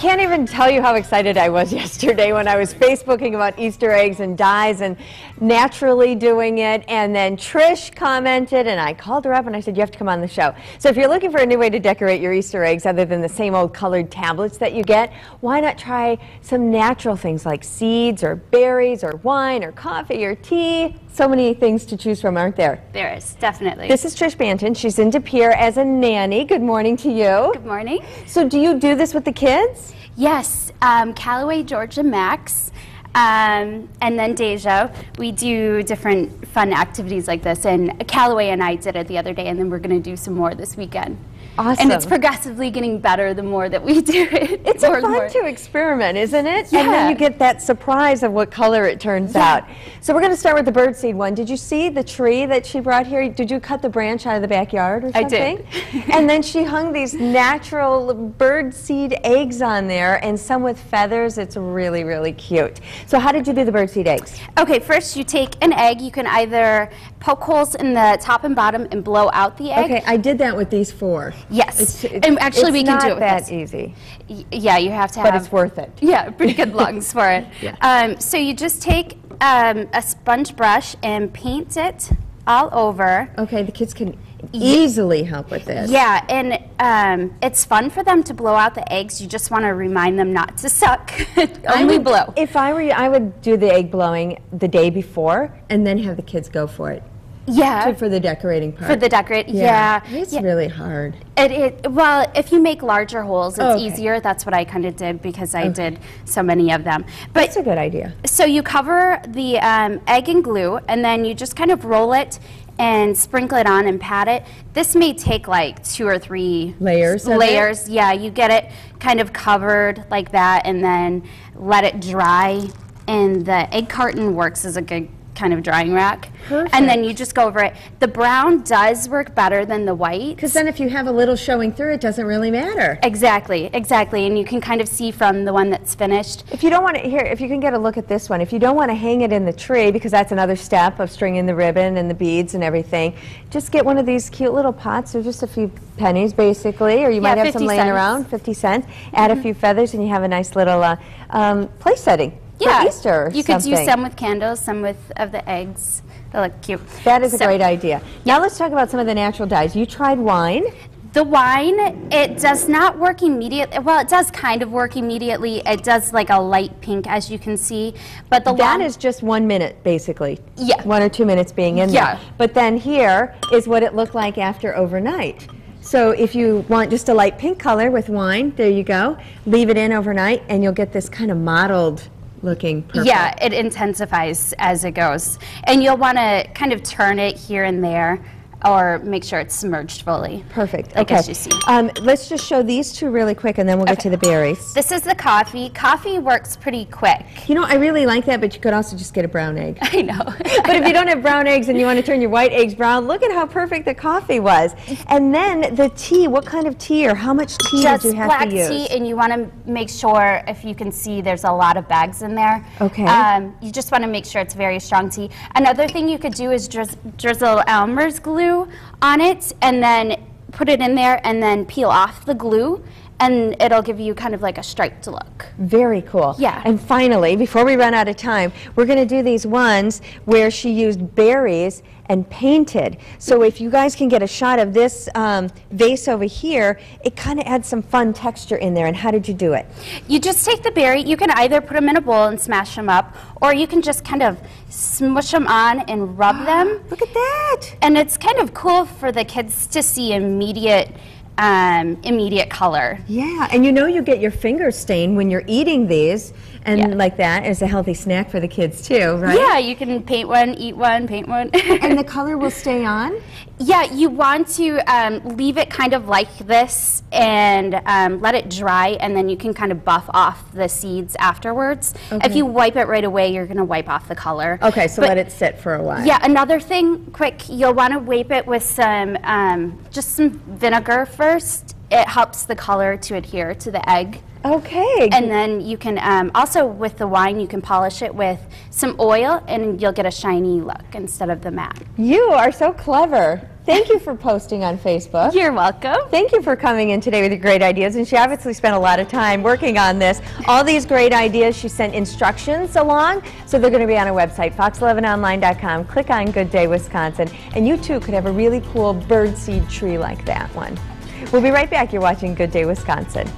can't even tell you how excited I was yesterday when I was Facebooking about Easter eggs and dyes and naturally doing it. And then Trish commented, and I called her up and I said, you have to come on the show. So if you're looking for a new way to decorate your Easter eggs other than the same old colored tablets that you get, why not try some natural things like seeds or berries or wine or coffee or tea? So many things to choose from, aren't there? There is, definitely. This is Trish Banton. She's in De Pere as a nanny. Good morning to you. Good morning. So do you do this with the kids? Yes, Callaway, Georgia, Max, and then Deja. We do different fun activities like this, and Callaway and I did it the other day, and then we're going to do some more this weekend. Awesome. And it's progressively getting better the more that we do it. It's fun to experiment, isn't it? Yeah. And then you get that surprise of what color it turns out. So we're going to start with the birdseed one. Did you see the tree that she brought here? Did you cut the branch out of the backyard or something? I did. And then she hung these natural birdseed eggs on there, and some with feathers. It's really, really cute. So how did you do the birdseed eggs? Okay, first you take an egg. You can either poke holes in the top and bottom and blow out the egg. Okay, I did that with these 4. Yes, and actually we can do it with not that this. easy. Yeah, you have to have. But it's worth it. Yeah, pretty good lungs for it. Yeah. So you just take a sponge brush and paint it all over. Okay, the kids can easily help with this. Yeah, and it's fun for them to blow out the eggs. You just want to remind them not to suck. Only blow. If I were you, I would do the egg blowing the day before and then have the kids go for it. Yeah. For the decorating part. For the yeah. It's really hard. Well, if you make larger holes, it's easier. That's what I kind of did because I did so many of them. But that's a good idea. So you cover the egg in glue, and then you just kind of roll it and sprinkle it on and pat it. This may take like 2 or 3 layers. Yeah, you get it kind of covered like that, and then let it dry. And the egg carton works as a good kind of drying rack. Perfect. And then you just go over it. The brown does work better than the white. Because then if you have a little showing through, it doesn't really matter. Exactly, exactly. And you can kind of see from the one that's finished. If you don't want to, if you can get a look at this one, if you don't want to hang it in the tree, because that's another step of stringing the ribbon and the beads and everything, just get one of these cute little pots. They're just a few pennies, basically, or you might have some laying around, 50 cents. Add a few feathers, and you have a nice little place setting. Yeah, for Easter or you could do some with candles, some with the eggs. They look cute. That is a great idea. Now let's talk about some of the natural dyes. You tried wine. The wine, it does not work immediately. Well, it does kind of work immediately. It does like a light pink, as you can see. But that is just 1 minute, basically. Yeah. 1 or 2 minutes being in there. But then here is what it looked like after overnight. So if you want just a light pink color with wine, there you go. Leave it in overnight, and you'll get this kind of mottled looking purple. Yeah, it intensifies as it goes. And you'll want to kind of turn it here and there, or make sure it's submerged fully. Perfect. Like as you see. Let's just show these 2 really quick, and then we'll get to the berries. This is the coffee. Coffee works pretty quick. You know, I really like that, but you could also just get a brown egg. I know. But if you don't have brown eggs and you want to turn your white eggs brown, look at how perfect the coffee was. And then the tea, what kind of tea or how much tea did you have to use? Just black tea, and you want to make sure, if you can see, there's a lot of bags in there. Okay. You just want to make sure it's very strong tea. Another thing you could do is drizzle Elmer's glue on it, and then put it in there, and then peel off the glue, and it'll give you kind of like a striped look. Very cool. Yeah. And finally, before we run out of time, we're going to do these ones where she used berries and painted. So if you guys can get a shot of this vase over here, it kind of adds some fun texture in there. And how did you do it? You just take the berry, you can either put them in a bowl and smash them up, or you can just kind of smush them on and rub them. Look at that! And it's kind of cool for the kids to see immediate color. Yeah, and you know you get your fingers stained when you're eating these, and like that is a healthy snack for the kids too, right? Yeah, you can paint one, eat one, paint one. And the color will stay on? Yeah, you want to leave it kind of like this and let it dry, and then you can kind of buff off the seeds afterwards. Okay. If you wipe it right away, you're going to wipe off the color. Okay, so let it sit for a while. Yeah, another thing, quick, you'll want to wipe it with some, just some vinegar first. It helps the color to adhere to the egg. Okay. And then you can, also with the wine, you can polish it with some oil and you'll get a shiny look instead of the matte. You are so clever. Thank you for posting on Facebook. You're welcome. Thank you for coming in today with your great ideas. And she obviously spent a lot of time working on this. All these great ideas, she sent instructions along, so they're going to be on our website, fox11online.com. Click on Good Day Wisconsin, and you too could have a really cool birdseed tree like that one. We'll be right back. You're watching Good Day Wisconsin.